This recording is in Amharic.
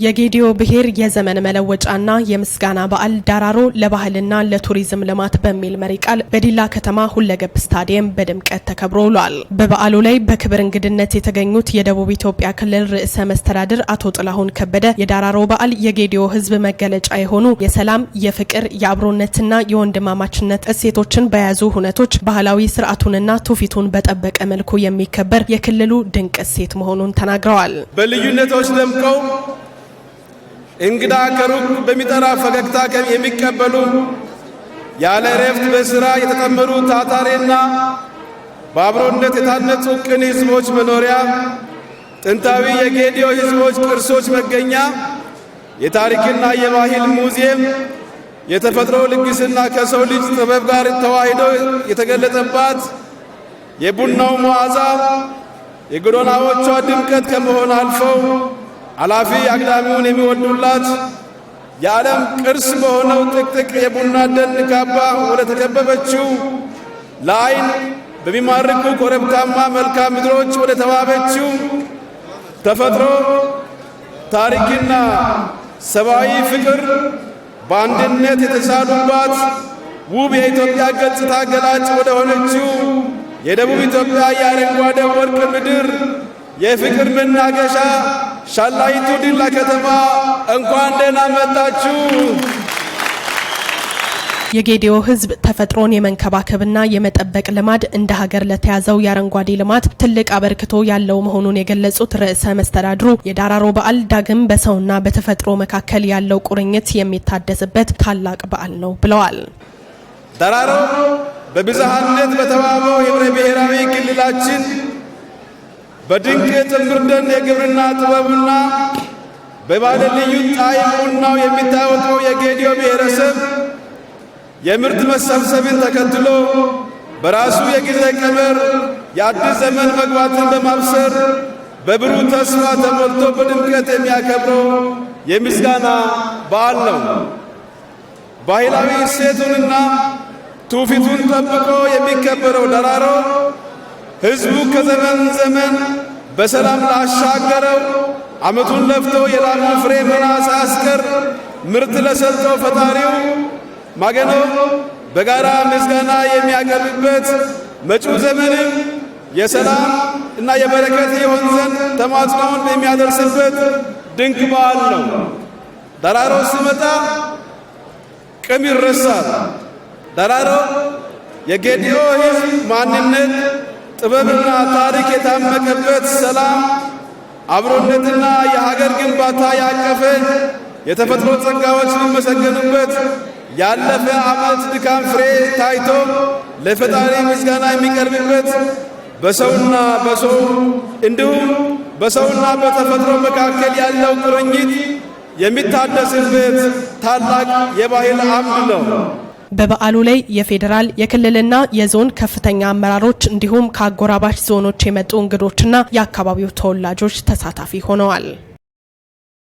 የጌዲዮ ብሔር የዘመን መለወጫና የምስጋና በዓል ዳራሮ ለባህልና ለቱሪዝም ልማት በሚል መሪ ቃል በዲላ ከተማ ሁለገብ ስታዲየም በድምቀት ተከብሮ ውሏል። በበዓሉ ላይ በክብር እንግድነት የተገኙት የደቡብ ኢትዮጵያ ክልል ርዕሰ መስተዳድር አቶ ጥላሁን ከበደ የዳራሮ በዓል የጌዲዮ ሕዝብ መገለጫ የሆኑ የሰላም፣ የፍቅር፣ የአብሮነትና የወንድማማችነት እሴቶችን በያዙ ሁነቶች ባህላዊ ስርዓቱንና ትውፊቱን በጠበቀ መልኩ የሚከበር የክልሉ ድንቅ እሴት መሆኑን ተናግረዋል። በልዩነቶች ደምቀው እንግዳ ከሩቅ በሚጠራ ፈገግታ የሚቀበሉ ያለ እረፍት በስራ የተጠመዱ ታታሪና በአብሮነት የታነጹ ቅን ህዝቦች መኖሪያ ጥንታዊ የጌዲዮ ህዝቦች ቅርሶች መገኛ የታሪክና የባህል ሙዚየም የተፈጥሮ ልግስና ከሰው ልጅ ጥበብ ጋር ተዋህዶ የተገለጠባት የቡናው መዓዛ የጎዳናዎቿ ድምቀት ከመሆን አልፈው አላፊ አግዳሚውን የሚወዱላት የዓለም ቅርስ በሆነው ጥቅጥቅ የቡና ደን ካባ ወደ ተከበበችው ለዓይን በሚማርኩ ኮረብታማ መልክዓ ምድሮች ወደ ተዋበችው ተፈጥሮ ታሪክና ሰብአዊ ፍቅር በአንድነት የተሳሉባት ውብ የኢትዮጵያ ገጽታ ገላጭ ወደ ሆነችው የደቡብ ኢትዮጵያ የአረንጓዴ ወርቅ ምድር የፍቅር መናገሻ ሻላይቱ ዲላ ከተማ እንኳን ደህና መጣችሁ። የጌዲዮ ሕዝብ ተፈጥሮን የመንከባከብና የመጠበቅ ልማድ እንደ ሀገር ለተያዘው የአረንጓዴ ልማት ትልቅ አበርክቶ ያለው መሆኑን የገለጹት ርዕሰ መስተዳድሩ የዳራሮ በዓል ዳግም በሰውና በተፈጥሮ መካከል ያለው ቁርኝት የሚታደስበት ታላቅ በዓል ነው ብለዋል። ዳራሮ በብዝሃነት በተዋበው የህብረ ብሔራዊ ክልላችን በድንቅ ጥምር ደን የግብርና ጥበብና በባለ ልዩ ጣዕም ቡናው የሚታወቀው የጌዲዮ ብሔረሰብ የምርት መሰብሰብን ተከትሎ በራሱ የጊዜ ቀመር የአዲስ ዘመን መግባትን በማብሰር በብሩህ ተስፋ ተሞልቶ በድምቀት የሚያከብረው የምስጋና በዓል ነው። ባህላዊ እሴቱንና ትውፊቱን ጠብቆ የሚከበረው ዳራሮ ሕዝቡ ከዘመን ዘመን በሰላም ላሻገረው ዓመቱን ለፍቶ የላሙን ፍሬ መና ሳያስቀር ምርት ለሰጠው ፈጣሪው ማገኖ በጋራ ምስጋና የሚያቀርብበት መጪው ዘመንም የሰላም እና የበረከት ይሆን ዘንድ ተማጽኖውን የሚያደርስበት ድንቅ በዓል ነው። ዳራሮ ሲመጣ ቅም ይረሳል። ዳራሮ የጌዲዮ ሕዝብ ማንነት ጥበብና ታሪክ የታመቀበት ሰላም፣ አብሮነትና የሀገር ግንባታ ያቀፈ የተፈጥሮ ጸጋዎች የሚመሰገኑበት ያለፈ ዓመት ድካም ፍሬ ታይቶ ለፈጣሪ ምስጋና የሚቀርብበት በሰውና በሰው እንዲሁም በሰውና በተፈጥሮ መካከል ያለው ቁርኝት የሚታደስበት ታላቅ የባህል አምድ ነው። በበዓሉ ላይ የፌዴራል የክልልና የዞን ከፍተኛ አመራሮች እንዲሁም ከአጎራባች ዞኖች የመጡ እንግዶችና የአካባቢው ተወላጆች ተሳታፊ ሆነዋል።